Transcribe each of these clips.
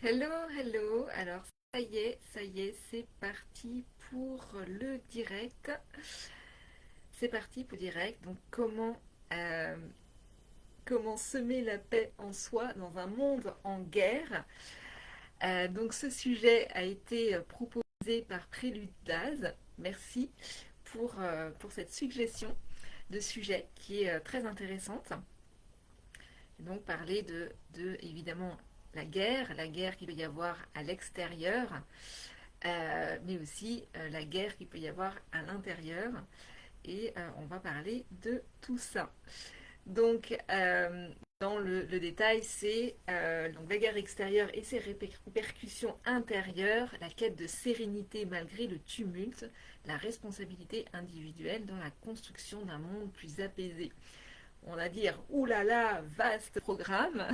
Hello, hello. Alors, ça y est, c'est parti pour le direct. C'est parti pour le direct. Donc, euh, comment semer la paix en soi dans un monde en guerre. Donc, ce sujet a été proposé par Prélude d'Az. Merci pour cette suggestion de sujet qui est très intéressante. Et donc, parler évidemment, la guerre qu'il peut y avoir à l'extérieur, mais aussi la guerre qu'il peut y avoir à l'intérieur. Et on va parler de tout ça. Donc, dans le détail, c'est donc la guerre extérieure et ses répercussions intérieures, la quête de sérénité malgré le tumulte, la responsabilité individuelle dans la construction d'un monde plus apaisé. On va dire, oulala, vaste programme.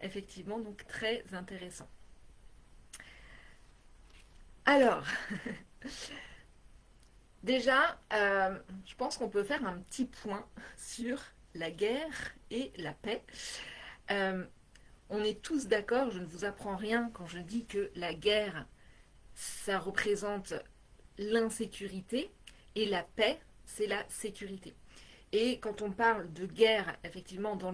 Effectivement, donc très intéressant. Alors, déjà, je pense qu'on peut faire un petit point sur la guerre et la paix. Euh, on est tous d'accord, je ne vous apprends rien quand je dis que la guerre, ça représente l'insécurité et la paix, c'est la sécurité. Et quand on parle de guerre, effectivement, dans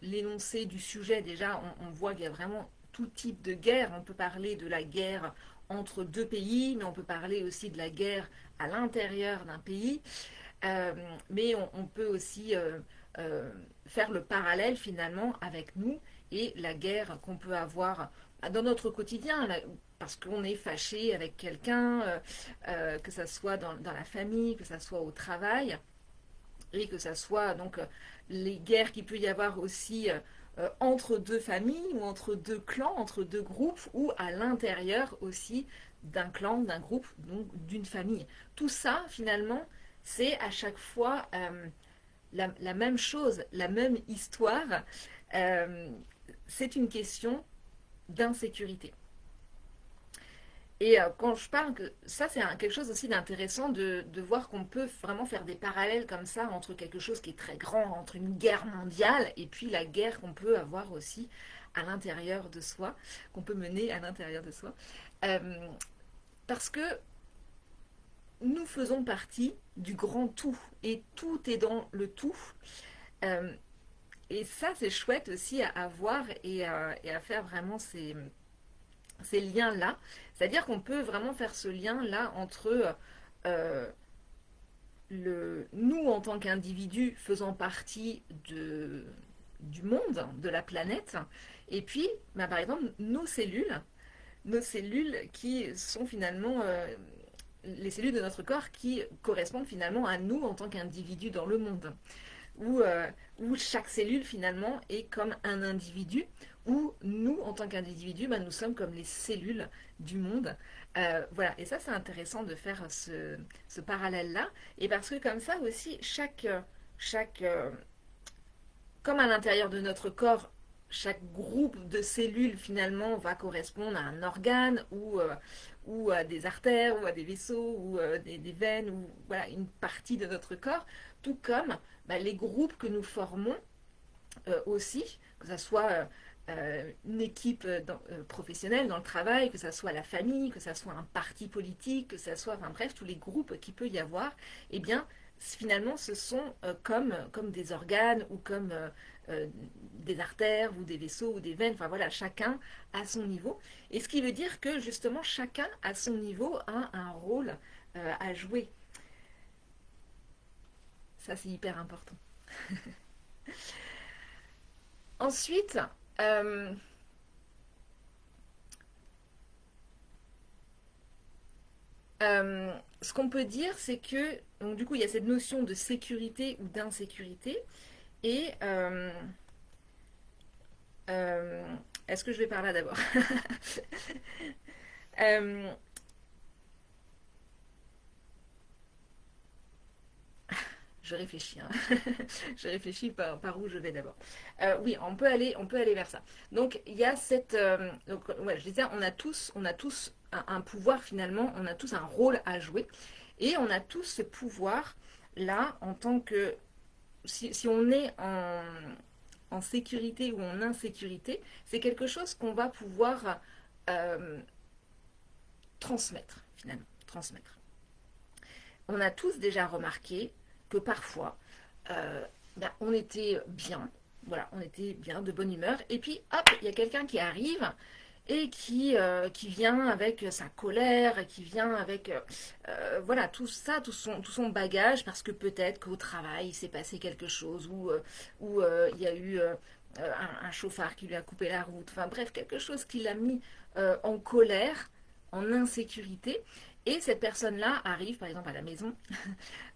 l'énoncé du sujet, déjà, on voit qu'il y a vraiment tout type de guerre. On peut parler de la guerre entre deux pays, mais on peut parler aussi de la guerre à l'intérieur d'un pays. Euh, mais on peut aussi euh, faire le parallèle finalement avec nous et la guerre qu'on peut avoir dans notre quotidien, là, parce qu'on est fâché avec quelqu'un, que ça soit dans la famille, que ça soit au travail et que ça soit donc les guerres qu'il peut y avoir aussi entre deux familles ou entre deux clans, entre deux groupes ou à l'intérieur aussi d'un clan, d'un groupe, donc d'une famille. Tout ça finalement, c'est à chaque fois la même chose, la même histoire. Euh, c'est une question d'insécurité. Et quand je parle que ça, c'est quelque chose aussi d'intéressant de voir qu'on peut vraiment faire des parallèles comme ça entre quelque chose qui est très grand, entre une guerre mondiale et puis la guerre qu'on peut avoir aussi à l'intérieur de soi, qu'on peut mener à l'intérieur de soi. Euh, Parce que nous faisons partie du grand tout et tout est dans le tout. Euh, et ça, c'est chouette aussi à voir et à faire vraiment ces liens-là. C'est-à-dire qu'on peut vraiment faire ce lien-là entre euh, nous, en tant qu'individus, faisant partie du monde, de la planète, et puis, bah, par exemple, nos cellules qui sont finalement les cellules de notre corps qui correspondent finalement à nous en tant qu'individus dans le monde où, où chaque cellule finalement est comme un individu, où nous, en tant qu'individus, bah, nous sommes comme les cellules du monde. Voilà, et ça c'est intéressant de faire ce parallèle-là, et parce que comme ça aussi, chaque comme à l'intérieur de notre corps, chaque groupe de cellules finalement va correspondre à un organe ou à des artères ou à des vaisseaux ou des veines ou voilà une partie de notre corps, tout comme bah, les groupes que nous formons aussi, que ce soit une équipe professionnelle dans le travail, que ce soit la famille, que ce soit un parti politique, que ce soit, enfin bref, tous les groupes qu'il peut y avoir, eh bien, finalement, ce sont comme des organes ou comme des artères ou des vaisseaux ou des veines, enfin voilà, chacun à son niveau. Et ce qui veut dire que justement, chacun à son niveau a un rôle à jouer. Ça, c'est hyper important. Ensuite, euh, ce qu'on peut dire, c'est que donc, du coup, il y a cette notion de sécurité ou d'insécurité. Et euh, est-ce que je vais par là d'abord? Euh, je réfléchis, hein. Je réfléchis par où je vais d'abord. Oui, on peut aller vers ça. Donc il y a cette, donc ouais, je disais, on a tous un pouvoir finalement, on a tous un rôle à jouer, et on a tous ce pouvoir là en tant que si on est en sécurité ou en insécurité, c'est quelque chose qu'on va pouvoir euh, transmettre, finalement, transmettre. On a tous déjà remarqué que parfois, on était bien, voilà, on était bien, de bonne humeur, et puis hop, il y a quelqu'un qui arrive et qui vient avec sa colère, qui vient avec voilà, tout ça, tout son bagage, parce que peut-être qu'au travail, il s'est passé quelque chose, ou il y a eu un chauffard qui lui a coupé la route, enfin bref, quelque chose qui l'a mis en colère, en insécurité, et cette personne-là arrive, par exemple, à la maison,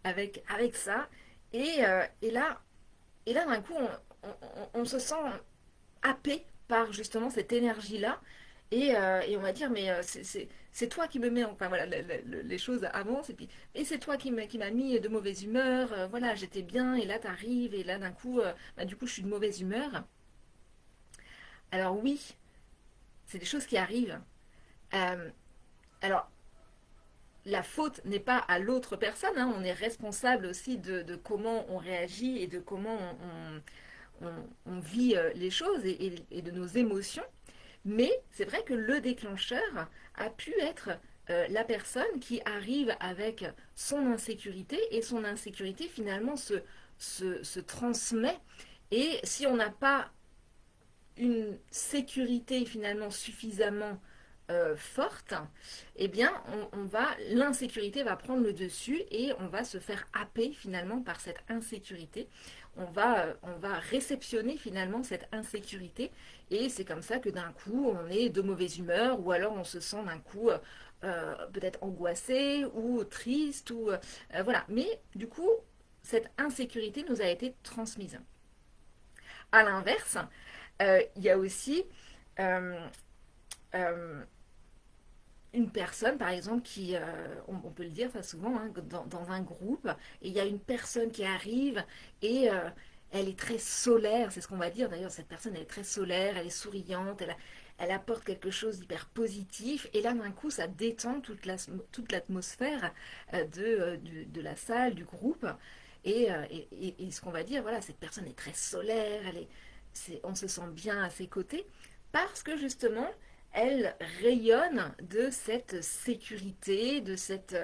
avec ça, et, euh, et là, et là d'un coup, on se sent happé par justement cette énergie-là. Et on va dire, mais c'est toi qui me mets, enfin voilà, les choses avancent, et c'est toi qui m'a mis de mauvaise humeur, voilà, j'étais bien, et là t'arrives, et là d'un coup, du coup je suis de mauvaise humeur. Alors oui, c'est des choses qui arrivent. Euh, alors, la faute n'est pas à l'autre personne, hein, on est responsable aussi de comment on réagit et de comment on vit les choses et de nos émotions. Mais c'est vrai que le déclencheur a pu être la personne qui arrive avec son insécurité et son insécurité finalement se transmet. Et si on n'a pas une sécurité finalement suffisamment forte, eh bien, l'insécurité va prendre le dessus et on va se faire happer finalement par cette insécurité. On va réceptionner finalement cette insécurité et c'est comme ça que d'un coup on est de mauvaise humeur ou alors on se sent d'un coup peut-être angoissé ou triste ou voilà. Mais du coup, cette insécurité nous a été transmise. À l'inverse, il y a aussi euh, euh, une personne, par exemple, on peut le dire ça souvent, hein, dans un groupe, et il y a une personne qui arrive et elle est très solaire, c'est ce qu'on va dire. D'ailleurs, cette personne, elle est très solaire, elle est souriante, elle apporte quelque chose d'hyper positif, et là, d'un coup, ça détend toute l'atmosphère de la salle, du groupe. Et ce qu'on va dire, voilà, cette personne est très solaire, on se sent bien à ses côtés, parce que justement, elle rayonne de cette sécurité, de cette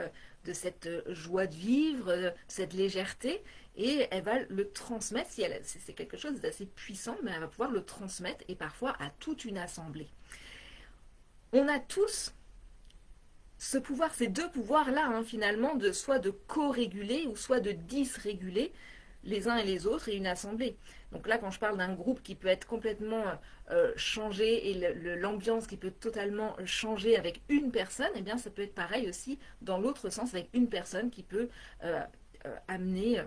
joie de vivre, cette légèreté, et elle va le transmettre, si c'est quelque chose d'assez puissant, mais elle va pouvoir le transmettre, et parfois à toute une assemblée. On a tous ce pouvoir, ces deux pouvoirs-là, hein, finalement, soit de co-réguler ou soit de dysréguler les uns et les autres et une assemblée. Donc là, quand je parle d'un groupe qui peut être complètement changé et l'ambiance qui peut totalement changer avec une personne, eh bien, ça peut être pareil aussi dans l'autre sens avec une personne qui peut amener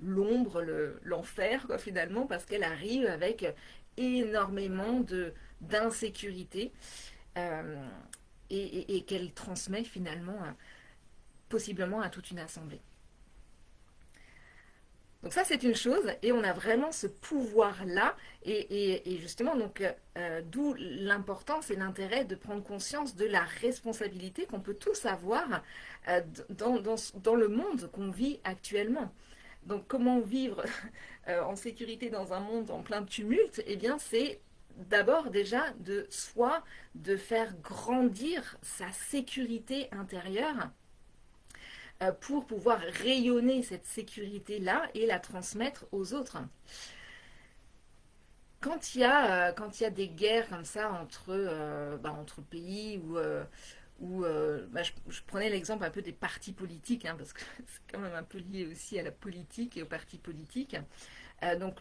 l'ombre, l'enfer, quoi, finalement, parce qu'elle arrive avec énormément d'insécurité euh, et qu'elle transmet finalement possiblement à toute une assemblée. Donc ça c'est une chose et on a vraiment ce pouvoir-là et justement donc d'où l'importance et l'intérêt de prendre conscience de la responsabilité qu'on peut tous avoir dans le monde qu'on vit actuellement. Donc comment vivre en sécurité dans un monde en plein tumulte? Eh bien c'est d'abord déjà de soi, de faire grandir sa sécurité intérieure pour pouvoir rayonner cette sécurité-là et la transmettre aux autres. Quand il y a des guerres comme ça entre pays je prenais l'exemple un peu des partis politiques, hein, parce que c'est quand même un peu lié aussi à la politique et aux partis politiques. Donc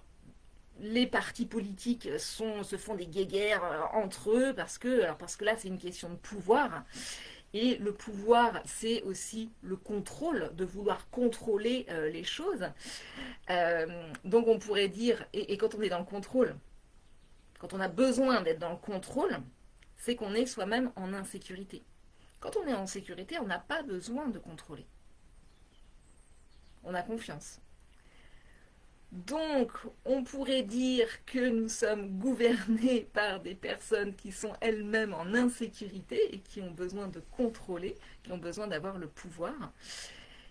les partis politiques se font des guéguerres entre eux parce que là c'est une question de pouvoir. Et le pouvoir, c'est aussi le contrôle, de vouloir contrôler les choses. Donc on pourrait dire, et quand on est dans le contrôle, quand on a besoin d'être dans le contrôle, c'est qu'on est soi-même en insécurité. Quand on est en sécurité, on n'a pas besoin de contrôler. On a confiance. Donc, on pourrait dire que nous sommes gouvernés par des personnes qui sont elles-mêmes en insécurité et qui ont besoin de contrôler, qui ont besoin d'avoir le pouvoir.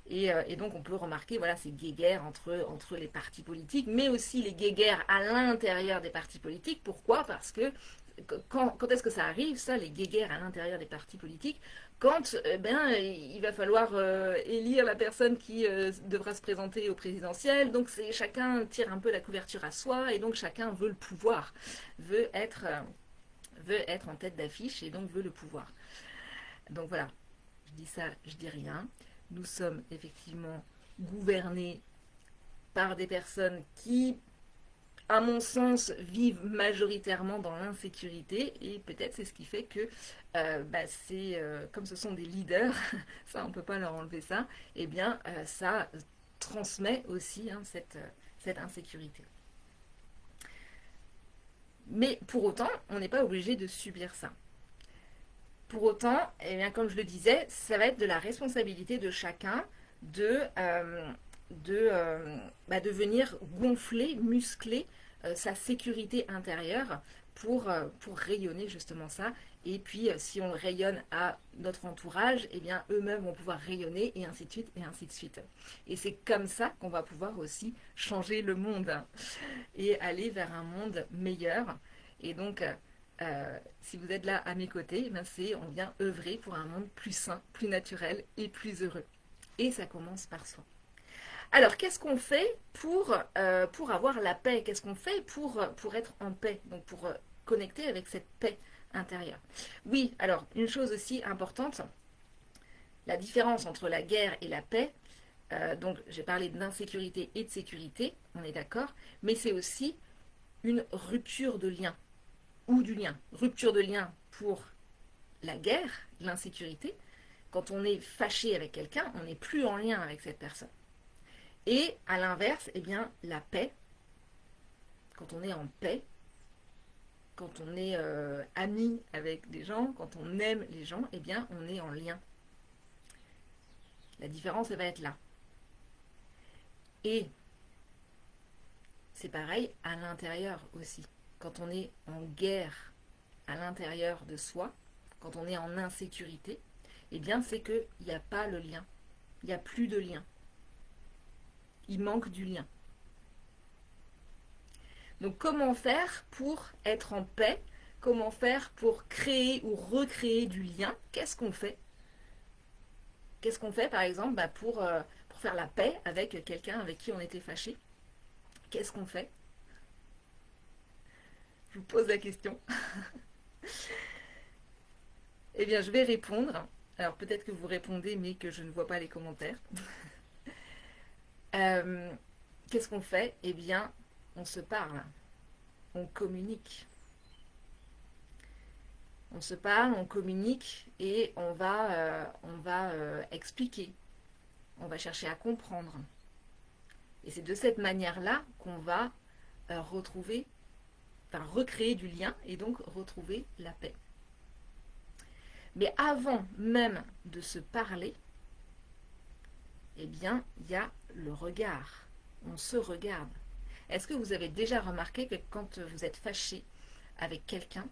Et donc on peut remarquer voilà, ces guéguerres entre les partis politiques, mais aussi les guéguerres à l'intérieur des partis politiques. Pourquoi? Parce que quand est-ce que ça arrive, ça, les guéguerres à l'intérieur des partis politiques? Quand il va falloir élire la personne qui devra se présenter au présidentiel. Donc chacun tire un peu la couverture à soi, et donc chacun veut le pouvoir, veut être, veut être en tête d'affiche, et donc veut le pouvoir. Donc voilà, je dis ça, je dis rien. Nous sommes effectivement gouvernés par des personnes qui, à mon sens, vivent majoritairement dans l'insécurité, et peut-être c'est ce qui fait que comme ce sont des leaders, ça on peut pas leur enlever ça, et bien ça transmet aussi cette insécurité. Mais pour autant, on n'est pas obligé de subir ça. Pour autant, eh bien, comme je le disais, ça va être de la responsabilité de chacun de, de venir gonfler, muscler sa sécurité intérieure pour rayonner justement ça. Et puis, si on rayonne à notre entourage, eh bien, eux-mêmes vont pouvoir rayonner, et ainsi de suite, et ainsi de suite. Et c'est comme ça qu'on va pouvoir aussi changer le monde et aller vers un monde meilleur. Et donc, si vous êtes là à mes côtés, eh on vient œuvrer pour un monde plus sain, plus naturel et plus heureux. Et ça commence par soi. Alors, qu'est-ce qu'on fait pour avoir la paix? Qu'est-ce qu'on fait pour être en paix? Donc, pour connecter avec cette paix intérieure. Oui, alors, une chose aussi importante, la différence entre la guerre et la paix. Donc, j'ai parlé d'insécurité et de sécurité, on est d'accord, mais c'est aussi une rupture de lien ou du lien. Rupture de lien pour la guerre, l'insécurité. Quand on est fâché avec quelqu'un, on n'est plus en lien avec cette personne. Et à l'inverse, eh bien, la paix, quand on est en paix, quand on est ami avec des gens, quand on aime les gens, eh bien, on est en lien. La différence, elle va être là. Et c'est pareil à l'intérieur aussi. Quand on est en guerre à l'intérieur de soi, quand on est en insécurité, eh bien c'est qu'il n'y a pas le lien. Il n'y a plus de lien. Il manque du lien. Donc comment faire pour être en paix? Comment faire pour créer ou recréer du lien? Qu'est-ce qu'on fait? Qu'est-ce qu'on fait par exemple pour faire la paix avec quelqu'un avec qui on était fâché? Qu'est-ce qu'on fait? Je vous pose la question. Eh bien, je vais répondre. Alors, peut-être que vous répondez, mais que je ne vois pas les commentaires. Qu'est-ce qu'on fait? Eh bien, on se parle. On communique. On se parle, on communique, et on va expliquer. On va chercher à comprendre. Et c'est de cette manière-là qu'on va recréer du lien, et donc retrouver la paix. Mais avant même de se parler, eh bien, il y a le regard. On se regarde. Est-ce que vous avez déjà remarqué que quand vous êtes fâché avec quelqu'un,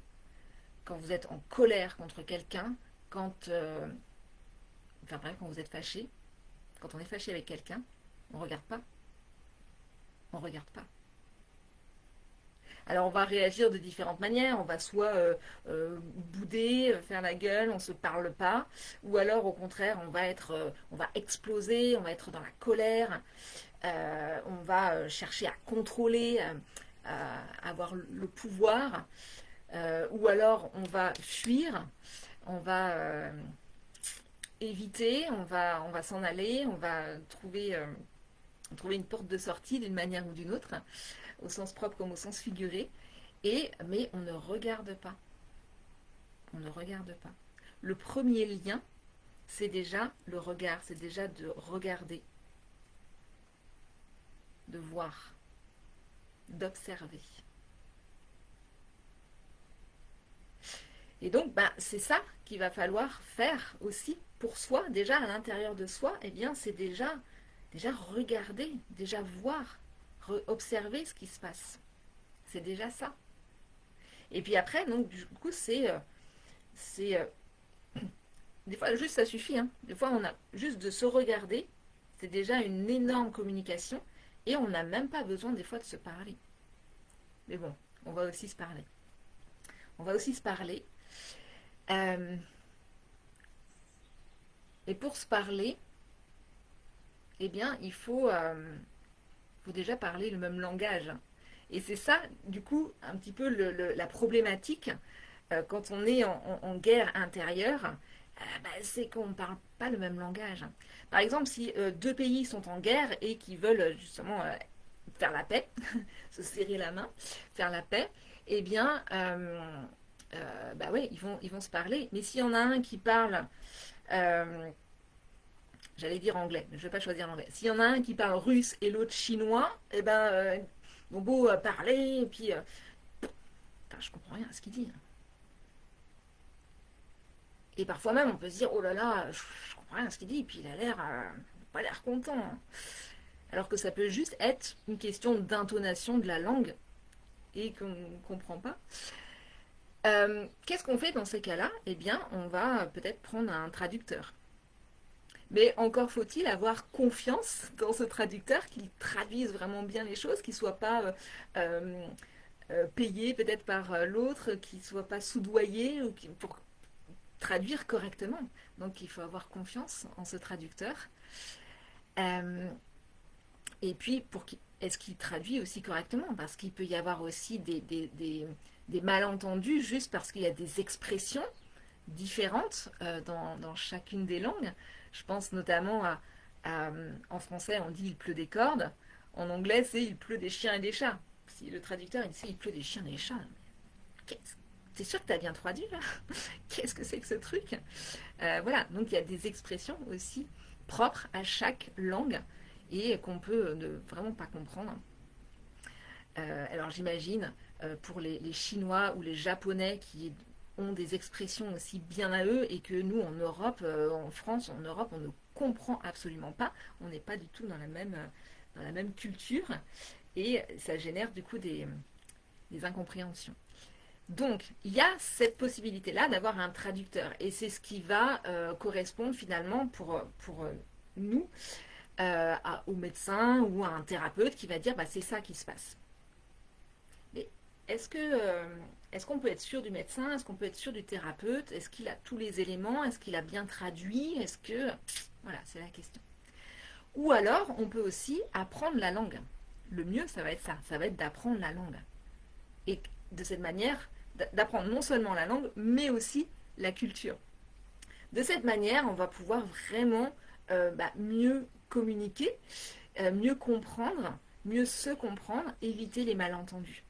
quand vous êtes en colère contre quelqu'un, quand vous êtes fâché, quand on est fâché avec quelqu'un, on ne regarde pas. On ne regarde pas. Alors on va réagir de différentes manières, on va soit bouder, faire la gueule, on ne se parle pas, ou alors au contraire on va exploser, on va être dans la colère, on va chercher à contrôler, avoir le pouvoir, ou alors on va fuir, on va éviter, on va s'en aller, on va trouver une porte de sortie d'une manière ou d'une autre, au sens propre comme au sens figuré, mais on ne regarde pas. On ne regarde pas. Le premier lien, c'est déjà le regard, c'est déjà de regarder, de voir, d'observer. Et donc, c'est ça qu'il va falloir faire aussi pour soi, déjà à l'intérieur de soi, eh bien, c'est déjà regarder, déjà voir, observer ce qui se passe. C'est déjà ça. Et puis après, donc, du coup, des fois, juste ça suffit. Hein. Des fois, on a juste de se regarder c'est déjà une énorme communication et on n'a même pas besoin des fois de se parler. Mais bon, on va aussi se parler. On va aussi se parler. Euh, et pour se parler, eh bien, faut déjà parler le même langage. Et c'est ça, du coup, un petit peu la problématique quand on est en guerre intérieure, bah, c'est qu'on ne parle pas le même langage. Par exemple, si deux pays sont en guerre et qui veulent justement faire la paix, se serrer la main, faire la paix, eh bien, bah ouais, ils vont se parler. Mais s'il y en a un qui parle, euh, j'allais dire anglais, mais je ne vais pas choisir l'anglais. S'il y en a un qui parle russe et l'autre chinois, eh ben, ils vont beau parler, et puis, putain, je comprends rien à ce qu'il dit. Et parfois même, on peut se dire, oh là là, je comprends rien à ce qu'il dit, et puis il a l'air, pas l'air content. Alors que ça peut juste être une question d'intonation de la langue et qu'on ne comprend pas. Qu'est-ce qu'on fait dans ces cas-là? Eh bien, on va peut-être prendre un traducteur. Mais encore faut-il avoir confiance dans ce traducteur, qu'il traduise vraiment bien les choses, qu'il ne soit pas payé peut-être par l'autre, qu'il ne soit pas soudoyé pour traduire correctement. Donc il faut avoir confiance en ce traducteur. Euh, et puis, est-ce qu'il traduit aussi correctement? Parce qu'il peut y avoir aussi des malentendus juste parce qu'il y a des expressions différentes dans chacune des langues. Je pense notamment en français, on dit il pleut des cordes. En anglais, c'est il pleut des chiens et des chats. Si le traducteur il dit il pleut des chiens et des chats, t'es sûr que tu as bien traduit là? Qu'est-ce que c'est que ce truc? Voilà, donc il y a des expressions aussi propres à chaque langue et qu'on peut ne vraiment pas comprendre. Alors j'imagine pour les Chinois ou les Japonais qui ont des expressions aussi bien à eux et que nous en Europe, en France, en Europe, on ne comprend absolument pas. On n'est pas du tout dans la même culture et ça génère du coup des incompréhensions. Donc, il y a cette possibilité-là d'avoir un traducteur et c'est ce qui va correspondre finalement pour nous au médecin ou à un thérapeute qui va dire bah, c'est ça qui se passe. Mais est-ce qu'on peut être sûr du médecin? Est-ce qu'on peut être sûr du thérapeute? Est-ce qu'il a tous les éléments? Est-ce qu'il a bien traduit? Est-ce que... Voilà, c'est la question. Ou alors, on peut aussi apprendre la langue. Le mieux, ça va être ça. Ça va être d'apprendre la langue. Et de cette manière, d'apprendre non seulement la langue, mais aussi la culture. De cette manière, on va pouvoir vraiment mieux communiquer, mieux comprendre, mieux se comprendre, éviter les malentendus.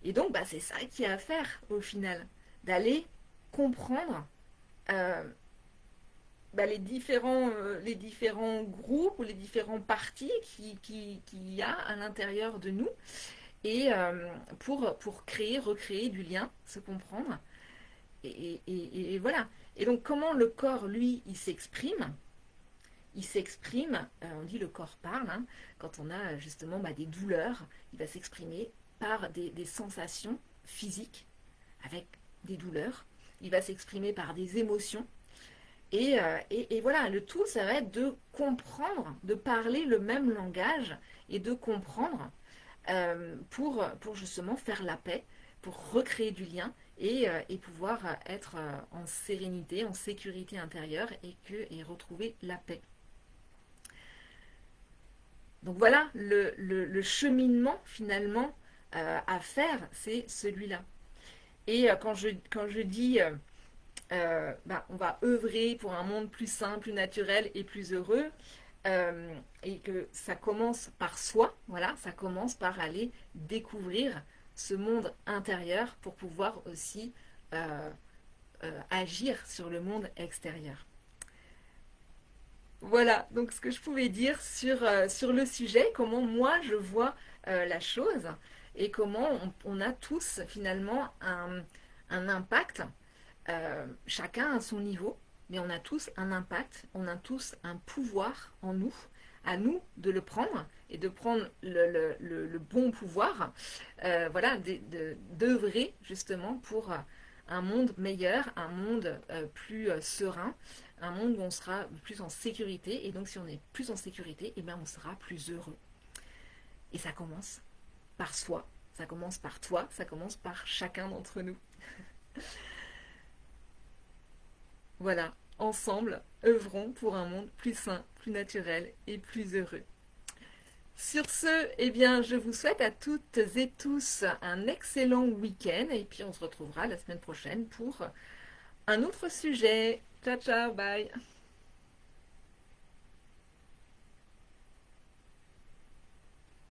Et donc, c'est ça qu'il y a à faire au final, d'aller comprendre les différents groupes ou les différents partis qu'il y a à l'intérieur de nous et pour créer, recréer du lien, se comprendre. Et voilà. Et donc, comment le corps, lui, il s'exprime? Il s'exprime, on dit le corps parle, hein, quand on a justement des douleurs, il va s'exprimer par des sensations physiques avec des douleurs. Il va s'exprimer par des émotions. Et voilà, le tout, ça va être de comprendre, de parler le même langage et de comprendre pour justement faire la paix, pour recréer du lien et pouvoir être en sérénité, en sécurité intérieure et retrouver la paix. Donc voilà, le cheminement finalement à faire, c'est celui-là. Et quand je dis on va œuvrer pour un monde plus sain, plus naturel et plus heureux, et que ça commence par soi, voilà, ça commence par aller découvrir ce monde intérieur pour pouvoir aussi agir sur le monde extérieur. Voilà, donc ce que je pouvais dire sur le sujet, comment moi je vois la chose et comment on a tous finalement un impact, chacun à son niveau, mais on a tous un impact, on a tous un pouvoir en nous, à nous de le prendre et de prendre le bon pouvoir, voilà, d'œuvrer justement pour un monde meilleur, un monde plus serein, un monde où on sera plus en sécurité. Et donc si on est plus en sécurité, eh bien, on sera plus heureux. Et ça commence par soi, ça commence par toi, ça commence par chacun d'entre nous. Voilà, ensemble, œuvrons pour un monde plus sain, plus naturel et plus heureux. Sur ce, eh bien, je vous souhaite à toutes et tous un excellent week-end et puis on se retrouvera la semaine prochaine pour un autre sujet. Ciao, ciao, bye.